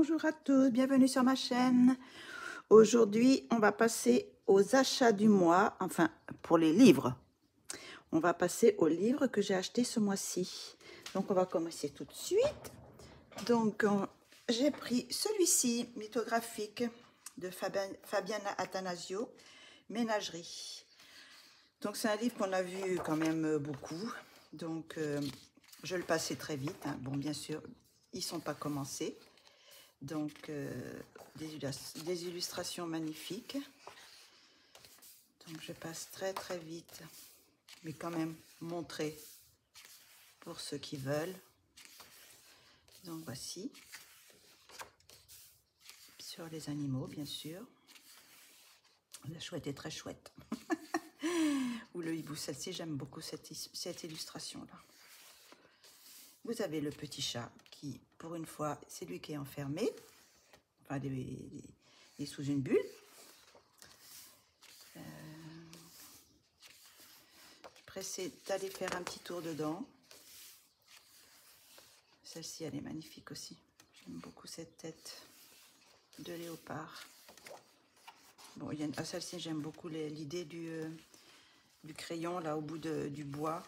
Bonjour à tous, bienvenue sur ma chaîne. Aujourd'hui, on va passer aux achats du mois, enfin pour les livres. On va passer aux livres que j'ai achetés ce mois-ci. Donc on va commencer tout de suite. Donc j'ai pris celui-ci, mythographique, de Fabiana Attanasio, Ménagerie. Donc c'est un livre qu'on a vu quand même beaucoup. Donc je le passais très vite. Hein. Bon, bien sûr, ils ne sont pas commencés. Donc, des illustrations magnifiques. Donc, je passe très très vite, mais quand même montrer pour ceux qui veulent. Donc, voici. Sur les animaux, bien sûr. La chouette est très chouette. Ou le hibou, celle-ci, j'aime beaucoup cette illustration-là. Vous avez le petit chat qui, pour une fois, c'est lui qui est enfermé. Enfin, il est sous une bulle. Pressée d'aller faire un petit tour dedans. Celle-ci, elle est magnifique aussi. J'aime beaucoup cette tête de léopard. Bon, celle-ci, j'aime beaucoup l'idée du crayon là au bout du bois.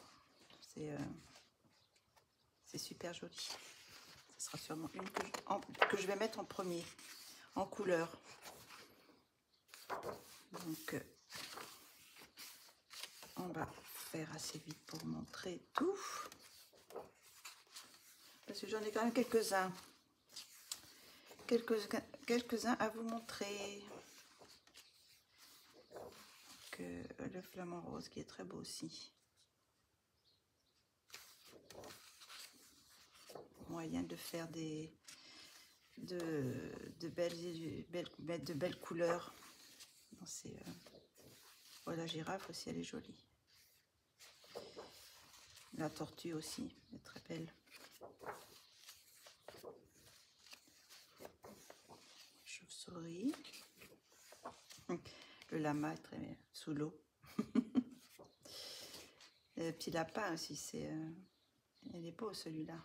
C'est super joli. Ce sera sûrement une que je vais mettre en premier, en couleur. Donc, on va faire assez vite pour montrer tout. Parce que j'en ai quand même quelques-uns. Quelques-uns à vous montrer. Que le flamant rose qui est très beau aussi. Moyen de faire de belles couleurs. Oh, la girafe aussi, elle est jolie. La tortue aussi est très belle. Chauve-souris. Le lama est très bien, sous l'eau. Le petit lapin aussi, il est beau celui-là.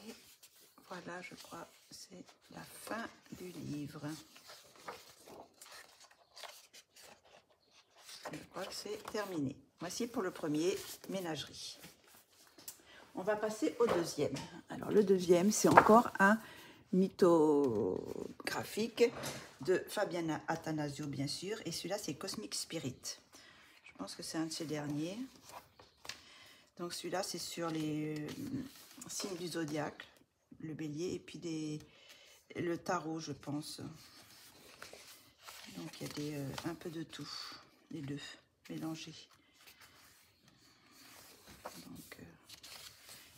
Et voilà, je crois, c'est la fin du livre. Je crois que c'est terminé. Voici pour le premier, Ménagerie. On va passer au deuxième. Alors le deuxième, c'est encore un mythographique de Fabiana Attanasio, bien sûr. Et celui-là, c'est Cosmic Spirit. Je pense que c'est un de ses derniers. Donc celui-là, c'est sur les signes du zodiaque, le bélier, et puis le tarot, je pense. Donc il y a un peu de tout, les deux mélangés. Donc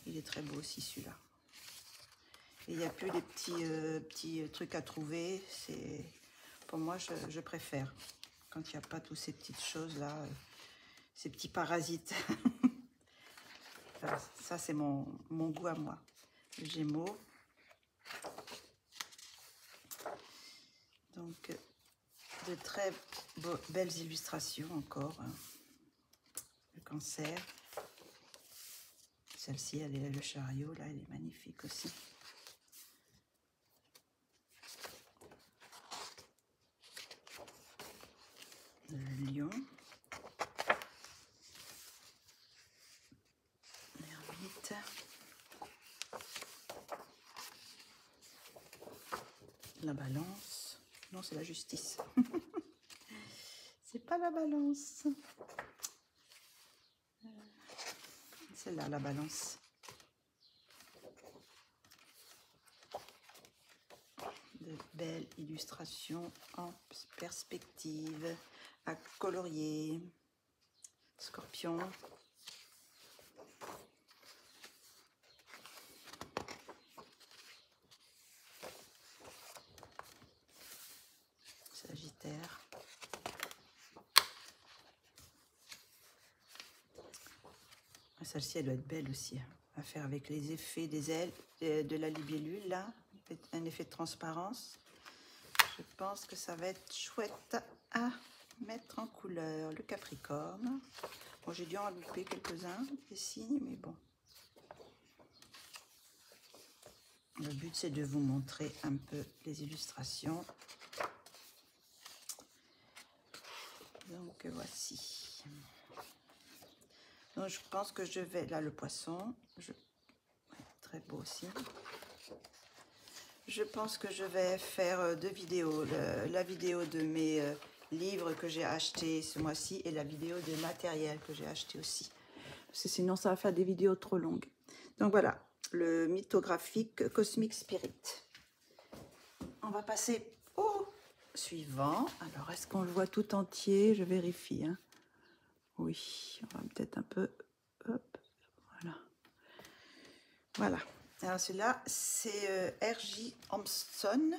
il est très beau aussi celui-là. Et il n'y a plus les petits trucs à trouver. Pour moi, je préfère quand il n'y a pas toutes ces petites choses là, ces petits parasites. Enfin, ça c'est mon goût à moi. Le Gémeaux. Donc de très belles illustrations encore. Hein. Le Cancer. Celle-ci, elle est le chariot là, elle est magnifique aussi. Le lion. L'ermite. La balance. Non, c'est la justice. C'est pas la balance. Celle-là, la balance. De belles illustrations en perspective, à colorier. Scorpion. Sagittaire. Celle-ci, elle doit être belle aussi, à faire avec les effets des ailes de la libellule, là, un effet de transparence. Je pense que ça va être chouette à mettre en couleur. Le Capricorne. Bon, j'ai dû en louper quelques-uns, des signes, mais bon. Le but, c'est de vous montrer un peu les illustrations. Donc, voici. Donc, je pense que je vais... Là, le poisson. Très beau aussi. Je pense que je vais faire deux vidéos. La vidéo de mes livres que j'ai achetés ce mois-ci et la vidéo de matériel que j'ai acheté aussi. Parce que sinon, ça va faire des vidéos trop longues. Donc, voilà. Le mythographique Cosmic Spirit. On va passer au suivant. Alors, est-ce qu'on le voit tout entier? Je vérifie. Hein. Oui, on va peut-être un peu... Hop, voilà. Voilà. Alors, celui-là, c'est R.J. Hampson.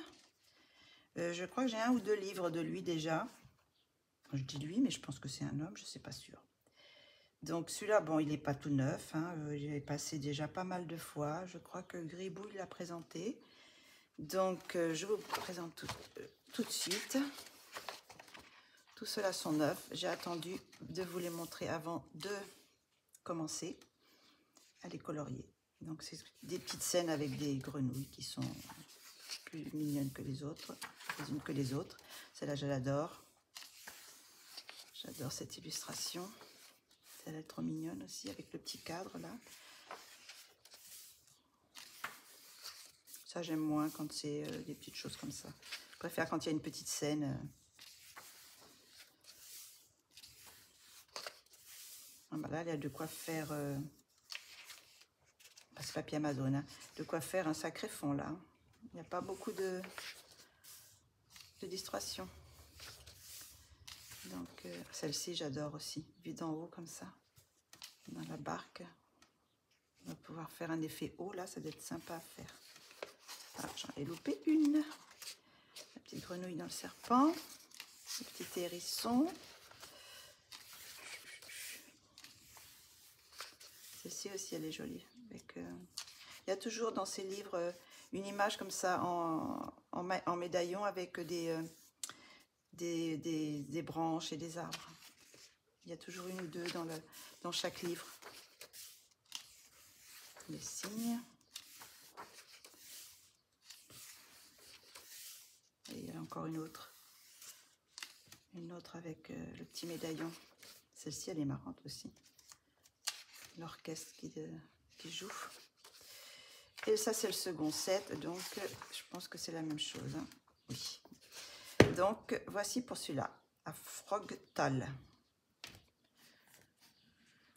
Je crois que j'ai un ou deux livres de lui déjà. Je dis lui, mais je pense que c'est un homme, je ne suis pas sûre. Donc, celui-là, bon, il n'est pas tout neuf. Hein, il est passé déjà pas mal de fois. Je crois que Gribouille l'a présenté. Donc, je vous présente tout de suite. Tout cela sont neufs. J'ai attendu de vous les montrer avant de commencer à les colorier. Donc, c'est des petites scènes avec des grenouilles qui sont plus mignonnes que les autres, les unes que les autres. Celle-là, je l'adore. J'adore cette illustration. Elle est trop mignonne aussi, avec le petit cadre là. Ça, j'aime moins quand c'est des petites choses comme ça. Je préfère quand il y a une petite scène. Ah, bah là, il y a de quoi faire... c'est papier Amazon, hein, de quoi faire un sacré fond là. Il n'y a pas beaucoup de distraction. Donc, celle-ci, j'adore aussi. Vue d'en haut comme ça, dans la barque. On va pouvoir faire un effet haut là, ça doit être sympa à faire. Ah, j'en ai loupé une. La petite grenouille dans le serpent. Le petit hérisson. Celle-ci aussi, elle est jolie. Avec, il y a toujours dans ces livres une image comme ça en médaillon avec des branches et des arbres. Il y a toujours une ou deux dans chaque livre. Les signes. Et il y a encore une autre. Une autre avec le petit médaillon. Celle-ci, elle est marrante aussi. L'orchestre qui joue. Et ça, c'est le second set. Donc, je pense que c'est la même chose. Hein. Oui. Donc, voici pour celui-là. À Frogtal.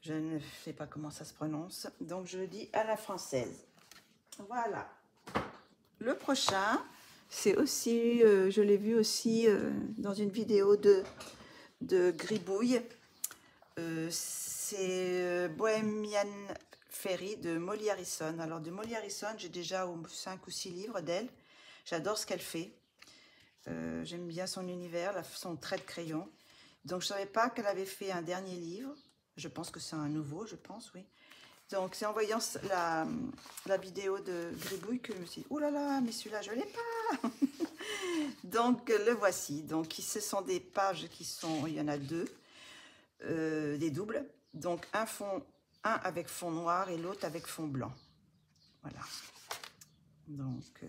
Je ne sais pas comment ça se prononce. Donc, je le dis à la française. Voilà. Le prochain, c'est aussi, je l'ai vu aussi dans une vidéo de Gribouille. C'est Bohemian Ferry de Molly Harrison. Alors, de Molly Harrison, j'ai déjà 5 ou 6 livres d'elle. J'adore ce qu'elle fait. J'aime bien son univers, son trait de crayon. Donc, je ne savais pas qu'elle avait fait un dernier livre. Je pense que c'est un nouveau, je pense, oui. Donc, c'est en voyant la vidéo de Gribouille que je me suis dit, oh là là, mais celui-là, je ne l'ai pas. Donc, le voici. Donc, ce sont des pages qui sont, il y en a deux, des doubles. Donc, un avec fond noir et l'autre avec fond blanc. Voilà. Donc,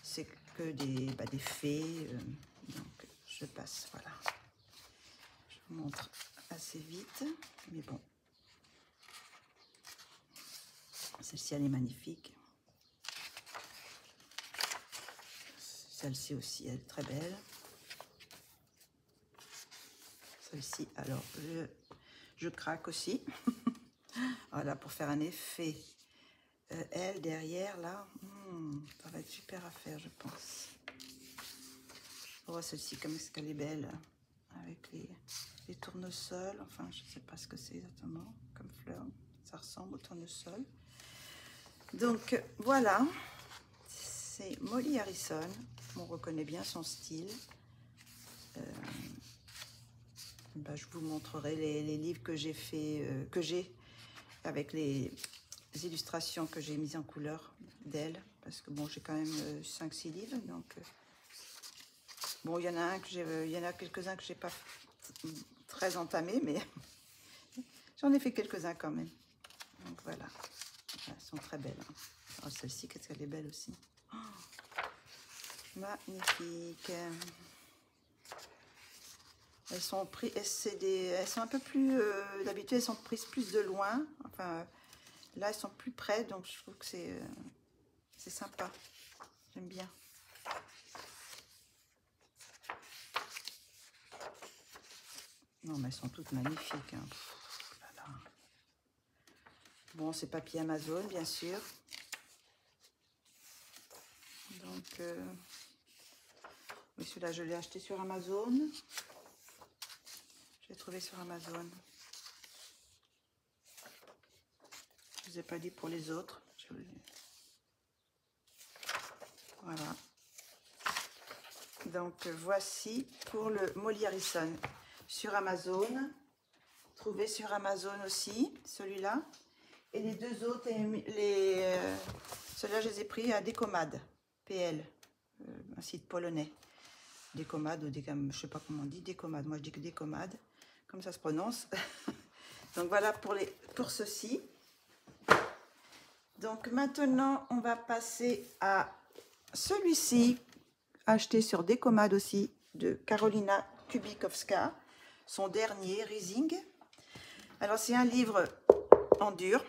c'est que des fées. Donc, je passe, voilà. Je vous montre assez vite, mais bon. Celle-ci, elle est magnifique. Celle-ci aussi, elle est très belle. Celle-ci, alors, je craque aussi. Voilà, pour faire un effet. Elle, derrière, là, ça va être super à faire, je pense. Oh, celle-ci, comme est-ce qu'elle est belle. Avec les tournesols. Enfin, je ne sais pas ce que c'est exactement comme fleur. Ça ressemble au tournesol. Donc, voilà. C'est Molly Harrison. On reconnaît bien son style. Je vous montrerai les livres que j'ai fait, avec les illustrations que j'ai mises en couleur d'elle. Parce que bon, j'ai quand même 5-6 livres. Donc, bon, il y en a quelques-uns que j'ai pas très entamés, mais j'en ai fait quelques-uns quand même. Donc voilà. Elles sont très belles. Hein. Oh, celle-ci, qu'est-ce qu'elle est belle aussi. Oh, magnifique. Elles sont prises, elles sont un peu plus, d'habitude elles sont prises plus de loin. Enfin, là elles sont plus près, donc je trouve que c'est sympa. J'aime bien. Non, mais elles sont toutes magnifiques. Hein. Pff, là, là. Bon, c'est papier Amazon, bien sûr. Donc, oui, celui-là, je l'ai acheté sur Amazon. Je l'ai trouvé sur Amazon. Je ne vous ai pas dit pour les autres. Voilà. Donc, voici pour le Molly Harrison sur Amazon. Trouvé sur Amazon aussi, celui-là. Et les deux autres, ceux-là, je les ai pris à Decomad, PL, un site polonais. Decomad, ou je ne sais pas comment on dit, Decomad. Moi, je dis que Decomad, comme ça se prononce. Donc, voilà pour ceci. Donc, maintenant, on va passer à celui-ci, acheté sur Decomad aussi, de Karolina Kubikowska, son dernier, Rising. Alors, c'est un livre en dur,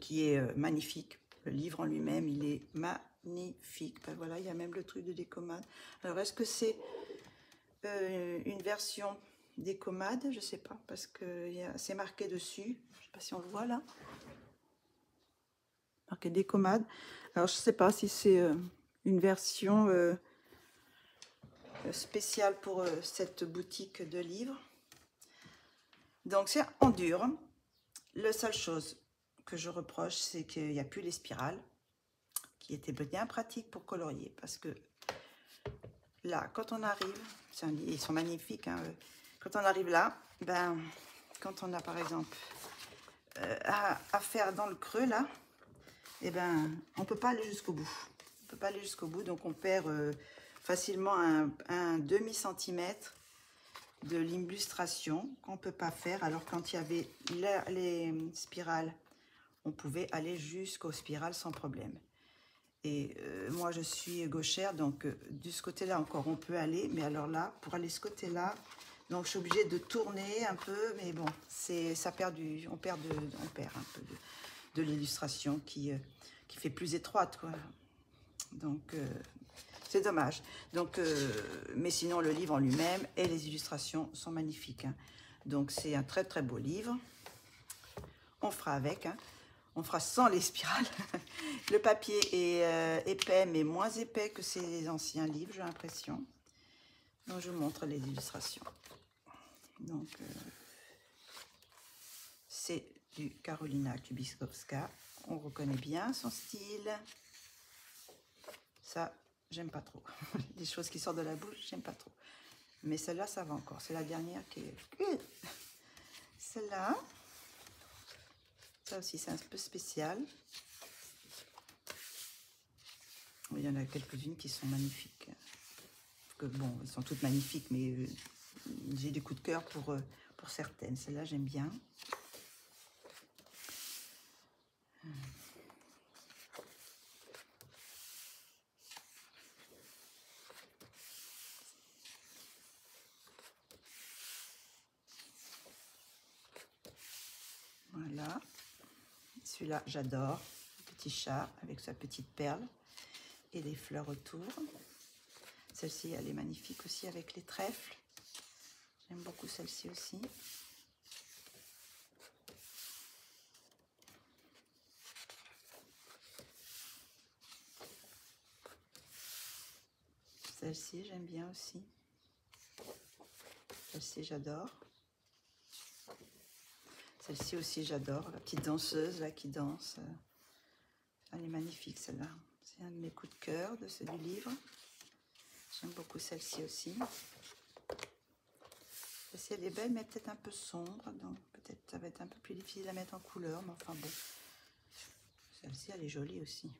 qui est magnifique. Le livre en lui-même, il est magnifique. Ben voilà, il y a même le truc de Decomad. Alors, est-ce que c'est une version Decomad? Je ne sais pas, parce que c'est marqué dessus. Je ne sais pas si on le voit là. Marqué Decomad. Alors, je ne sais pas si c'est une version spéciale pour cette boutique de livres. Donc, c'est en dur. La seule chose que je reproche, c'est qu'il n'y a plus les spirales, qui étaient bien pratiques pour colorier. Parce que là, quand on arrive, ils sont magnifiques, hein, quand on arrive là, ben, quand on a par exemple à faire dans le creux là, et ben, on ne peut pas aller jusqu'au bout. On ne peut pas aller jusqu'au bout, donc on perd facilement un demi-centimètre de l'illustration qu'on ne peut pas faire. Alors quand il y avait les spirales, on pouvait aller jusqu'aux spirales sans problème. Et moi je suis gauchère, donc de ce côté là encore on peut aller, mais alors là pour aller de ce côté là, donc je suis obligée de tourner un peu, mais bon, on perd un peu de l'illustration qui fait plus étroite, quoi. Donc c'est dommage. Donc mais sinon le livre en lui-même et les illustrations sont magnifiques, hein. Donc c'est un très très beau livre. On fera avec, hein. On fera sans les spirales. Le papier est épais, mais moins épais que ces anciens livres, j'ai l'impression. Donc, je vous montre les illustrations. Donc, c'est du Karolina Kubikowska. On reconnaît bien son style. Ça, j'aime pas trop. Les choses qui sortent de la bouche, j'aime pas trop. Mais celle-là, ça va encore. C'est la dernière qui est... Celle-là... Ça aussi, c'est un peu spécial. Il y en a quelques-unes qui sont magnifiques. Que, bon, elles sont toutes magnifiques, mais j'ai des coups de cœur pour certaines. Celle-là, j'aime bien. Voilà. Celui-là, j'adore. Le petit chat avec sa petite perle et les fleurs autour. Celle-ci, elle est magnifique aussi avec les trèfles. J'aime beaucoup celle-ci aussi. Celle-ci, j'aime bien aussi. Celle-ci, j'adore. Celle-ci aussi, j'adore. La petite danseuse là qui danse. Elle est magnifique, celle-là. C'est un de mes coups de cœur du livre. J'aime beaucoup celle-ci aussi. Celle-ci, elle est belle, mais peut-être un peu sombre. Donc, peut-être ça va être un peu plus difficile à mettre en couleur. Mais enfin, bon. Celle-ci, elle est jolie aussi.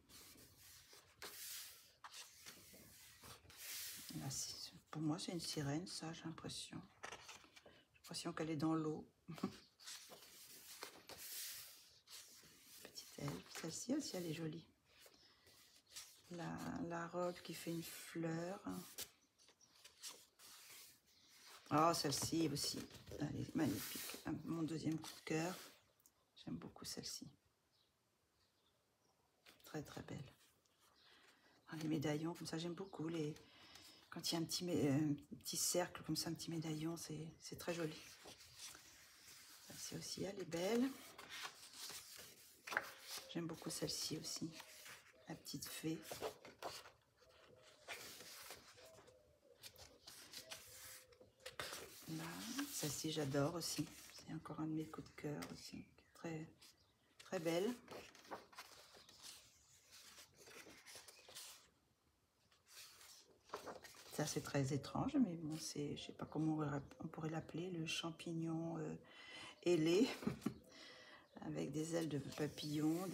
Là, pour moi, c'est une sirène, ça, j'ai l'impression. J'ai l'impression qu'elle est dans l'eau. Celle-ci aussi, elle est jolie. La robe qui fait une fleur. Oh, celle-ci aussi, elle est magnifique. Mon deuxième coup de cœur. J'aime beaucoup celle-ci. Très très belle. Les médaillons, comme ça, j'aime beaucoup. Quand il y a un petit cercle, comme ça, un petit médaillon, c'est très joli. Celle-ci aussi, elle est belle. J'aime beaucoup celle-ci aussi. La petite fée. Là, celle-ci, j'adore aussi. C'est encore un de mes coups de cœur aussi. Très, très belle. Ça, c'est très étrange, mais bon, je sais pas comment on pourrait l'appeler, le champignon ailé, avec des ailes de papillon,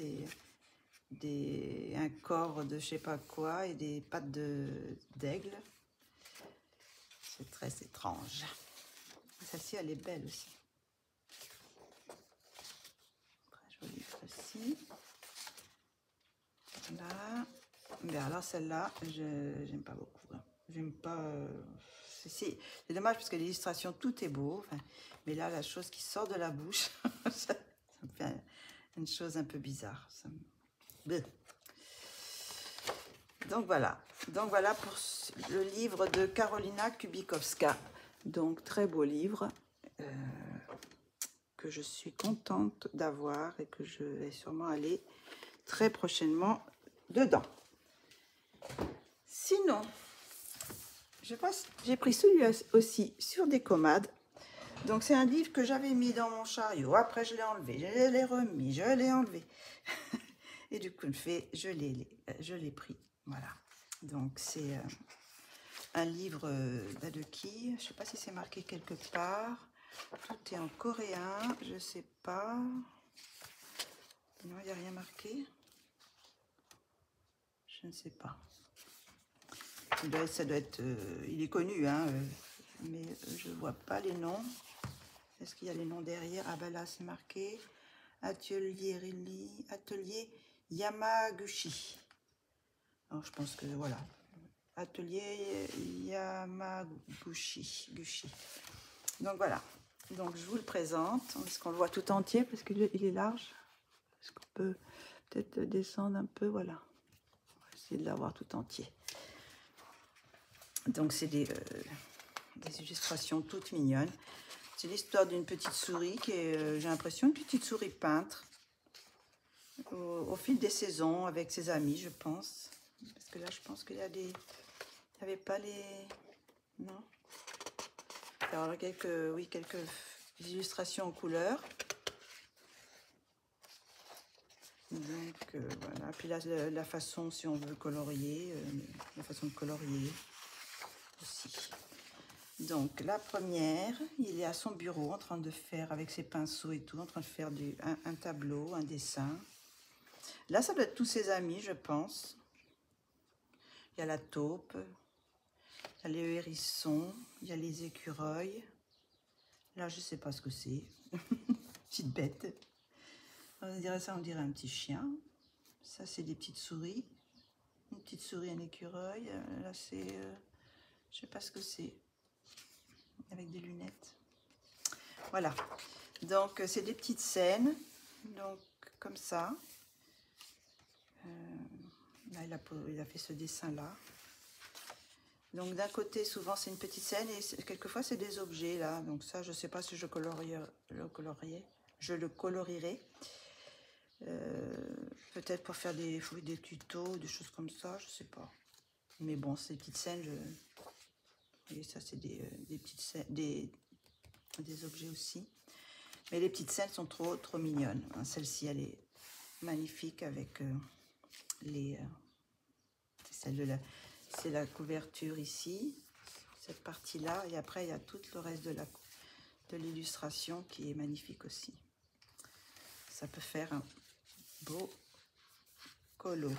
un corps de je sais pas quoi et des pattes d'aigle. C'est très étrange. Celle-ci, elle est belle aussi. Très jolie celle-ci. Là. Mais alors celle-là, j'aime pas beaucoup. J'aime pas. C'est dommage parce que l'illustration, tout est beau. Enfin, mais là, la chose qui sort de la bouche, ça me fait une chose un peu bizarre. Donc voilà pour le livre de Karolina Kubikowska. Donc très beau livre que je suis contente d'avoir et que je vais sûrement aller très prochainement dedans. Sinon, j'ai pris celui-là aussi sur Décommade. Donc c'est un livre que j'avais mis dans mon chariot. Après je l'ai enlevé, je l'ai remis, je l'ai enlevé. Et du coup, je l'ai pris. Voilà. Donc c'est un livre de qui? Je ne sais pas si c'est marqué quelque part. Tout est en coréen, je ne sais pas. Non, il n'y a rien marqué. Je ne sais pas. Ça doit être, il est connu, hein, mais je ne vois pas les noms. Est-ce qu'il y a les noms derrière? Ah ben là, c'est marqué Atelier Yamaguchi. Alors, je pense que voilà. Atelier Yamaguchi. Donc voilà. Donc je vous le présente. Est-ce qu'on le voit tout entier? Parce qu'il est large. Est-ce qu'on peut peut-être descendre un peu? Voilà. On va essayer de l'avoir tout entier. Donc c'est des illustrations toutes mignonnes. C'est l'histoire d'une petite souris qui est, j'ai l'impression, une petite souris peintre au fil des saisons avec ses amis, je pense. Parce que là, je pense qu'il y a des... Il n'y avait pas les... Non. Alors, quelques illustrations en couleur. Donc, voilà. Puis là, la façon, si on veut colorier, la façon de colorier aussi. Donc, la première, il est à son bureau en train de faire, avec ses pinceaux et tout, en train de faire un tableau, un dessin. Là, ça doit être tous ses amis, je pense. Il y a la taupe, il y a les hérissons, il y a les écureuils. Là, je ne sais pas ce que c'est. Petite bête. On dirait ça, on dirait un petit chien. Ça, c'est des petites souris. Une petite souris, un écureuil. Là, c'est... je ne sais pas ce que c'est. Avec des lunettes. Voilà. Donc, c'est des petites scènes. Donc, comme ça. Là, il a fait ce dessin-là. Donc, d'un côté, souvent, c'est une petite scène. Et quelquefois, c'est des objets, là. Donc, ça, je ne sais pas si je le colorierai. Peut-être pour faire des tutos, des choses comme ça, je ne sais pas. Mais bon, ces petites scènes, et ça, c'est des petites scènes, des objets aussi. Mais les petites scènes sont trop mignonnes. Celle-ci, elle est magnifique avec c'est la couverture ici, cette partie-là. Et après, il y a tout le reste de l'illustration qui est magnifique aussi. Ça peut faire un beau colo.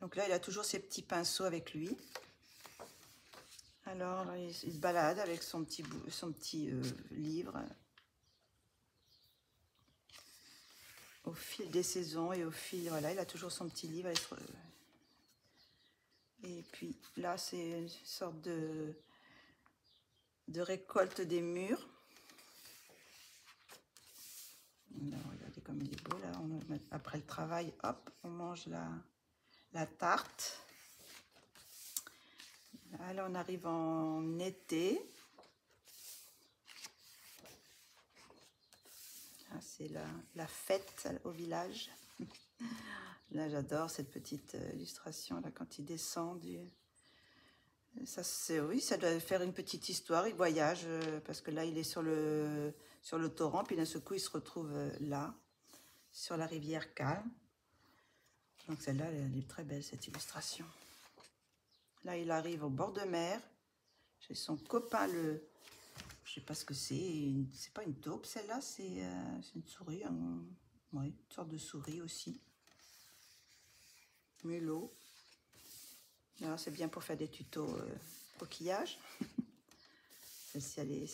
Donc là, il a toujours ses petits pinceaux avec lui. Alors, il se balade avec son petit livre. au fil des saisons et au fil, voilà, il a toujours son petit livre. Et puis là, c'est une sorte de récolte des mûres. Alors, regardez comme il est beau là. Après le travail, hop, on mange la tarte. Là, on arrive en été. C'est la fête au village. Là, j'adore cette petite illustration là quand il descend ça, oui, ça doit faire une petite histoire. Il voyage parce que là, il est sur le torrent, puis d'un seul coup, il se retrouve là, sur la rivière calme. Donc celle-là, elle est très belle, cette illustration. Là, il arrive au bord de mer, chez son copain, je sais pas ce que c'est pas une taupe, celle-là, c'est une souris, oui, une sorte de souris aussi. Mulot. Alors, c'est bien pour faire des tutos coquillage. Celle-ci,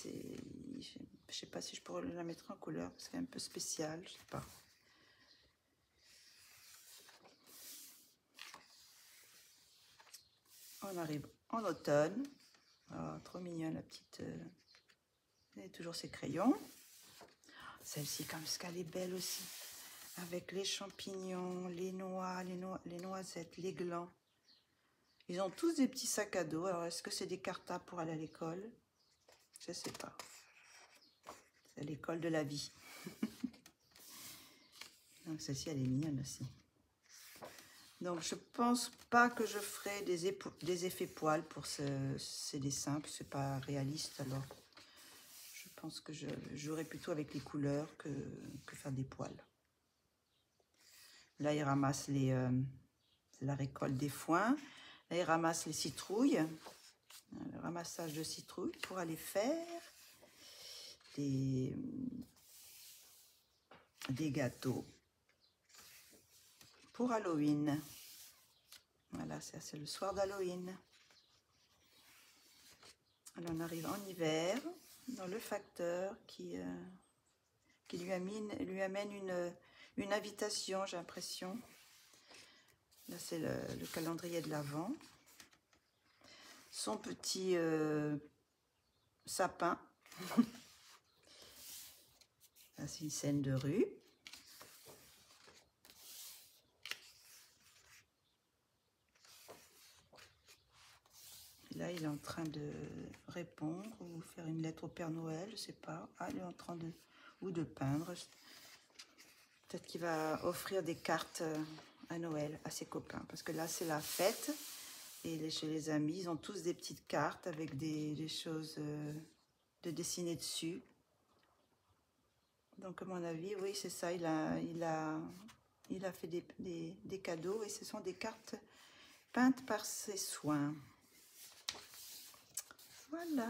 je sais pas si je pourrais la mettre en couleur, parce qu'elle est un peu spéciale, je sais pas. On arrive en automne. Oh, trop mignonne la petite. Elle a toujours ses crayons. Celle-ci, comme ça, elle est belle aussi. Avec les champignons, les noix, les noisettes, les glands. Ils ont tous des petits sacs à dos. Alors, est-ce que c'est des cartables pour aller à l'école? Je sais pas. C'est l'école de la vie. Donc, celle-ci, elle est mignonne aussi. Donc, je pense pas que je ferai des effets poils pour ces dessins. C'est pas réaliste, alors. Je pense que je jouerai plutôt avec les couleurs que faire des poils. Là, il ramasse la récolte des foins. Là, il ramasse les citrouilles. Le ramassage de citrouilles pour aller faire des gâteaux pour Halloween. Voilà, c'est le soir d'Halloween. Alors, on arrive en hiver dans le facteur qui lui amène une invitation, j'ai l'impression. Là, c'est le calendrier de l'Avent. Son petit sapin. Là, c'est une scène de rue. Et là, il est en train de répondre ou faire une lettre au Père Noël, je sais pas. Ah, il est en train de peindre. Peut-être qu'il va offrir des cartes à Noël à ses copains. Parce que là, c'est la fête. Et chez les amis, ils ont tous des petites cartes avec des choses de dessiner dessus. Donc, à mon avis, oui, c'est ça. Il a fait des cadeaux et ce sont des cartes peintes par ses soins. Voilà.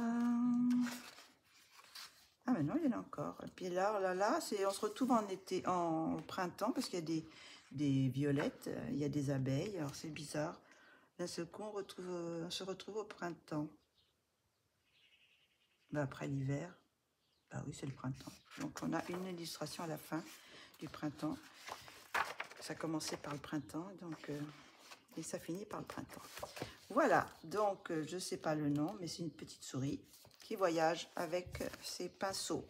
Ah, mais non, il y en a encore. Et puis là, on se retrouve au printemps parce qu'il y a des violettes, il y a des abeilles. Alors, c'est bizarre. D'un seul coup, on se retrouve au printemps. Ben, après l'hiver, bah oui, c'est le printemps. Donc, on a une illustration à la fin du printemps. Ça a commencé par le printemps, donc, et ça finit par le printemps. Voilà, donc, je ne sais pas le nom, mais c'est une petite souris qui voyage avec ses pinceaux.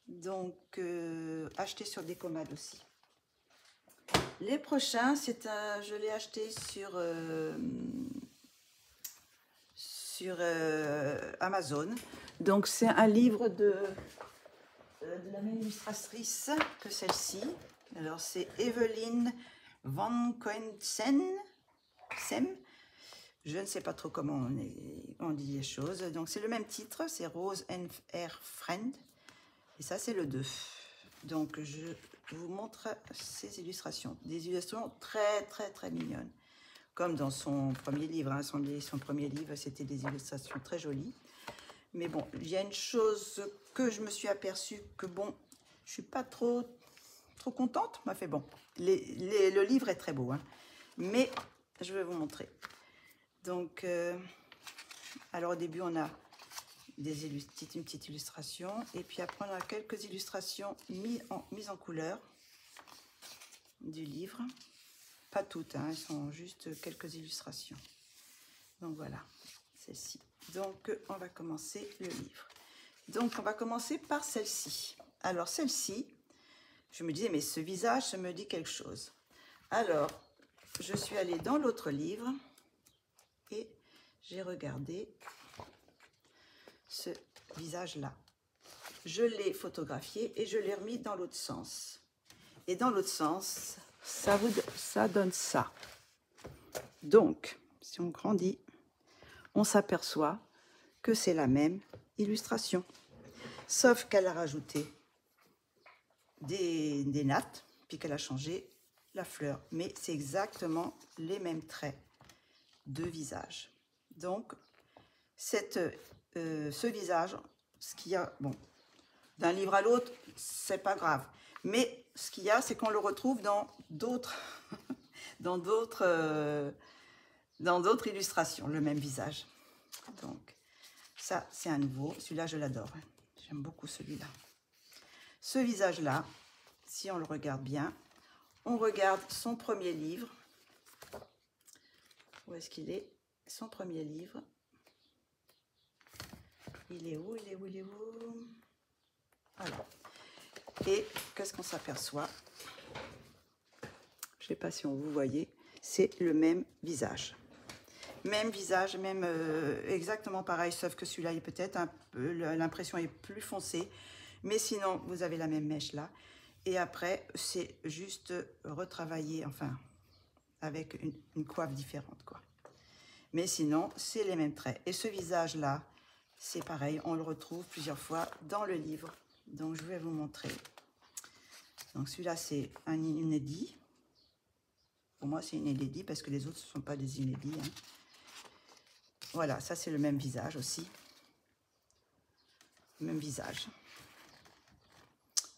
Donc, acheté sur Décommade aussi. Les prochains, je l'ai acheté sur Amazon. Donc, c'est un livre de la même illustratrice que celle-ci. Alors, c'est Evelyn Van Koensen. Je ne sais pas trop comment on dit les choses. Donc, c'est le même titre. C'est Rose and Her Friend. Et ça, c'est le 2. Donc, je vous montre ces illustrations. Des illustrations très, très, très mignonnes. Comme dans son premier livre. Hein. Son premier livre, c'était des illustrations très jolies. Mais bon, il y a une chose que je me suis aperçue que, bon, je suis pas trop contente. M'a fait bon. Le livre est très beau. Hein. Mais, je vais vous montrer. Donc, alors au début, on a une petite illustration. Et puis après, on a quelques illustrations mises en couleur. du livre. Pas toutes, hein, elles sont juste quelques illustrations. Donc voilà, celle-ci. Donc on va commencer le livre. Donc on va commencer par celle-ci. Alors celle-ci, je me disais, mais ce visage, ça me dit quelque chose. Alors, je suis allée dans l'autre livre et j'ai regardé ce visage-là. Je l'ai photographié et je l'ai remis dans l'autre sens. Et dans l'autre sens, ça donne ça. Donc, si on grandit, on s'aperçoit que c'est la même illustration. Sauf qu'elle a rajouté des nattes, puis qu'elle a changé la fleur. Mais c'est exactement les mêmes traits de visage. Donc, ce visage, ce qu'il y a, bon, d'un livre à l'autre, c'est pas grave. Mais ce qu'il y a, c'est qu'on le retrouve dans d'autres dans d'autres illustrations, le même visage. Donc, ça, c'est un nouveau. Celui-là, je l'adore. J'aime beaucoup celui-là. Ce visage-là, si on le regarde bien, on regarde son premier livre. Où est-ce qu'il est? Son premier livre. Il est où? Il est où? Il est où? Alors. Et qu'est-ce qu'on s'aperçoit? Je ne sais pas si on vous voyez. C'est le même visage. Même visage, même exactement pareil, sauf que celui-là est peut-être un peu, l'impression est plus foncée. Mais sinon, vous avez la même mèche là. Et après, c'est juste retravaillé, enfin, avec une coiffe différente, quoi. Mais sinon, c'est les mêmes traits. Et ce visage-là, c'est pareil, on le retrouve plusieurs fois dans le livre. Donc, je vais vous montrer. Donc, celui-là, c'est un inédit. Pour moi, c'est inédit parce que les autres, ce ne sont pas des inédits. Hein. Voilà, ça, c'est le même visage aussi. Même visage.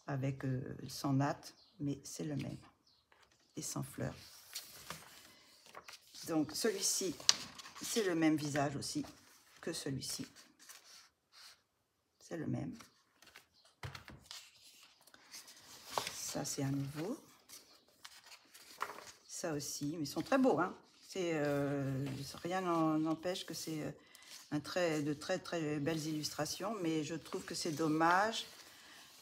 Avec sans natte, mais c'est le même. Et sans fleurs. Donc, celui-ci, c'est le même visage aussi que celui-ci. C'est le même. Ça, c'est un nouveau. Ça aussi, mais ils sont très beaux. Hein. Rien n'empêche que c'est de très belles illustrations, mais je trouve que c'est dommage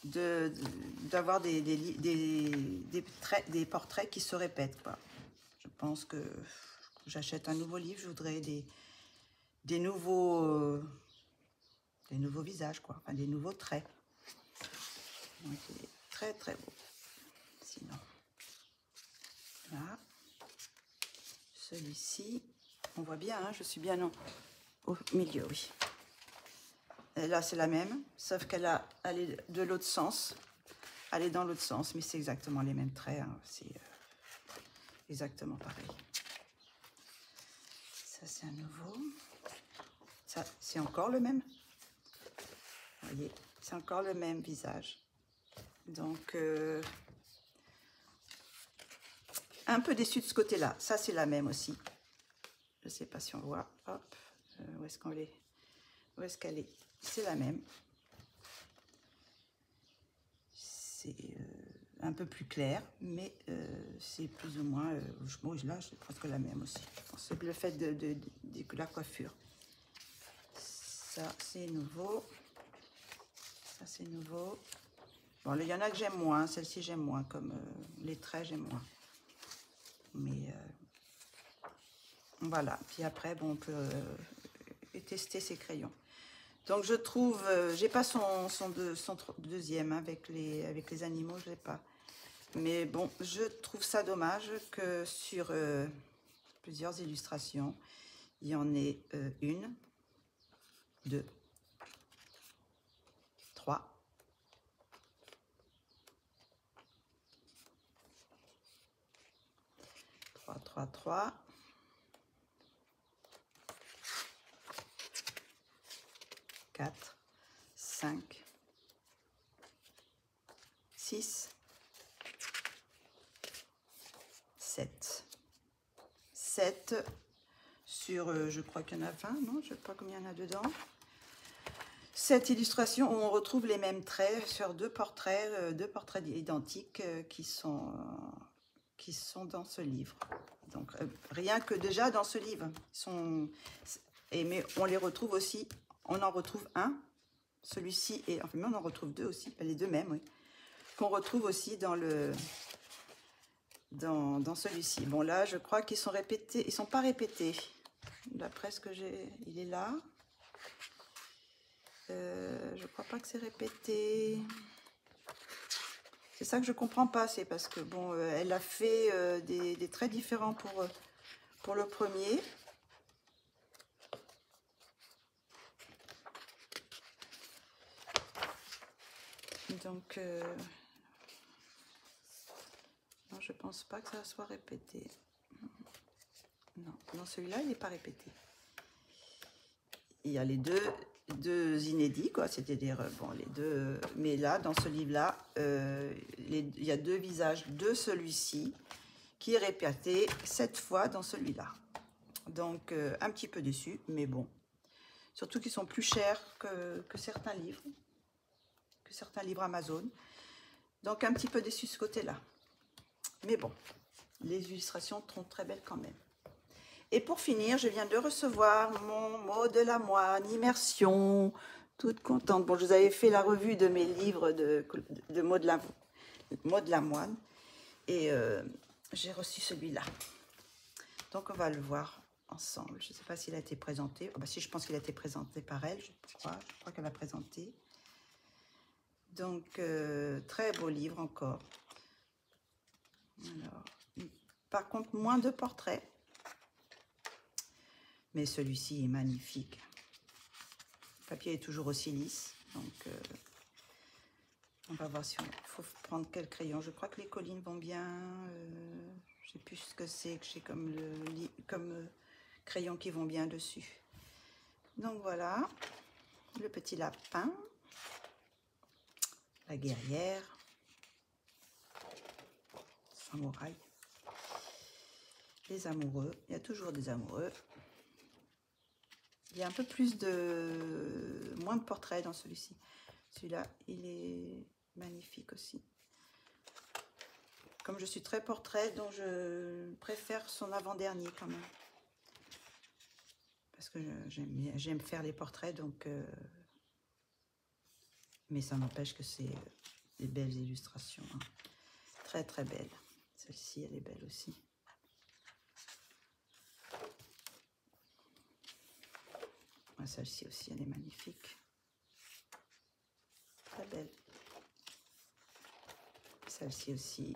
d'avoir des portraits qui se répètent, quoi. Je pense que j'achète un nouveau livre, je voudrais des nouveaux visages, quoi, enfin, des nouveaux traits. Donc, il est très beau. Sinon, là, celui-ci, on voit bien, hein, je suis bien au milieu, oui. Et là, c'est la même, sauf qu'elle est de l'autre sens. Elle est dans l'autre sens, mais c'est exactement les mêmes traits. Hein, c'est exactement pareil. Ça, c'est un nouveau. Ça, c'est encore le même. Vous voyez, c'est encore le même visage. Donc, un peu déçu de ce côté-là. Ça, c'est la même aussi. Je ne sais pas si on voit. Hop, où est-ce qu'on est? Où est-ce qu'elle est? C'est la même. C'est un peu plus clair, mais c'est plus ou moins... bon, là, c'est presque la même aussi. C'est le fait de la coiffure. Ça, c'est nouveau. Ça, c'est nouveau. Bon, il y en a que j'aime moins. Celle-ci, j'aime moins. Comme les traits, j'aime moins. Mais voilà. Puis après, bon, on peut tester ses crayons. Donc, je trouve... j'ai pas son deuxième hein, avec les animaux. Je l'ai pas. Mais bon, je trouve ça dommage que sur plusieurs illustrations, il y en ait une, deux, trois, trois, 4, 5, 6, 7. 7 sur, je crois qu'il y en a 20, non? Je ne sais pas combien il y en a dedans. Cette illustration où on retrouve les mêmes traits sur deux portraits identiques qui sont qui sont dans ce livre. Donc, rien que déjà dans ce livre. Mais on les retrouve aussi. On en retrouve un. Celui-ci, et enfin, on en retrouve deux aussi. Les deux mêmes, oui. Qu'on retrouve aussi dans celui-ci. Bon, là, je crois qu'ils sont répétés. Ils ne sont pas répétés. D'après ce que j'ai... Il est là. Je crois pas que c'est répété. C'est ça que je comprends pas. C'est parce que, bon, elle a fait des traits différents pour le premier. Donc, non, je pense pas que ça soit répété. Non, dans celui-là, il n'est pas répété. Il y a les deux inédits, quoi. C'est-à-dire, bon, les deux... Mais là, dans ce livre-là, il y a deux visages de celui-ci qui est répété 7 fois dans celui-là. Donc, un petit peu déçu, mais bon. Surtout qu'ils sont plus chers que certains livres. Que certains livres Amazon. Donc, un petit peu déçu de ce côté-là. Mais bon, les illustrations sont très belles quand même. Et pour finir, je viens de recevoir mon mot de la moine, immersion, toute contente. Bon, je vous avais fait la revue de mes livres de mots de la moine. Et j'ai reçu celui-là. Donc, on va le voir ensemble. Je ne sais pas s'il a été présenté. Oh, bah, si, je pense qu'il a été présenté par elle, je crois qu'elle a présenté. Donc, très beau livre encore. Alors, par contre, moins de portraits. Mais celui-ci est magnifique. Le papier est toujours aussi lisse. Donc, on va voir si il faut prendre quel crayon. Je crois que les collines vont bien. Je ne sais plus ce que c'est que j'ai comme crayon qui vont bien dessus. Donc, voilà. Le petit lapin. La guerrière. Samouraï. Les amoureux. Il y a toujours des amoureux. Il y a un peu moins de portraits dans celui-ci. Celui-là, il est magnifique aussi. Comme je suis très portrait, donc je préfère son avant-dernier quand même. Parce que j'aime faire les portraits, donc... mais ça n'empêche que c'est des belles illustrations. Hein. Très très belles. Celle-ci, elle est belle aussi. Celle-ci aussi, elle est magnifique. Très belle. Celle-ci aussi.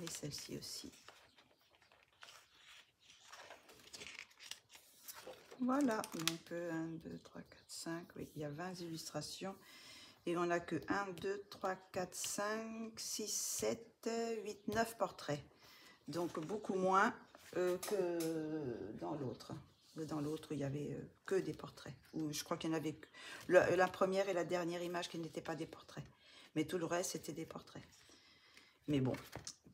Et celle-ci aussi. Voilà. Donc, 1, 2, 3, 4, 5. Oui, il y a 20 illustrations. Et on n'a que 1, 2, 3, 4, 5, 6, 7, 8, 9 portraits. Donc, beaucoup moins que dans l'autre. Dans l'autre, il n'y avait que des portraits. Ou je crois qu'il y en avait que la première et la dernière image qui n'étaient pas des portraits. Mais tout le reste, c'était des portraits. Mais bon,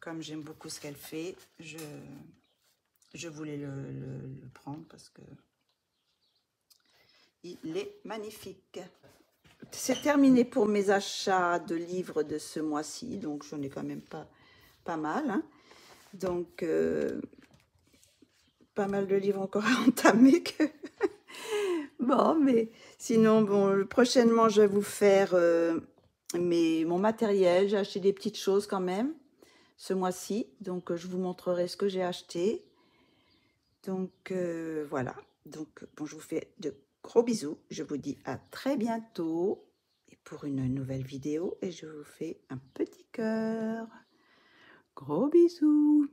comme j'aime beaucoup ce qu'elle fait, je voulais le prendre parce que il est magnifique. C'est terminé pour mes achats de livres de ce mois-ci. Donc, j'en ai quand même pas mal. Hein. Donc, pas mal de livres encore à entamer. Bon, mais sinon, bon, prochainement, je vais vous faire mon matériel. J'ai acheté des petites choses quand même ce mois-ci. Donc, je vous montrerai ce que j'ai acheté. Donc, voilà. Donc, bon, je vous fais de gros bisous. Je vous dis à très bientôt et pour une nouvelle vidéo. Et je vous fais un petit cœur. Gros bisous.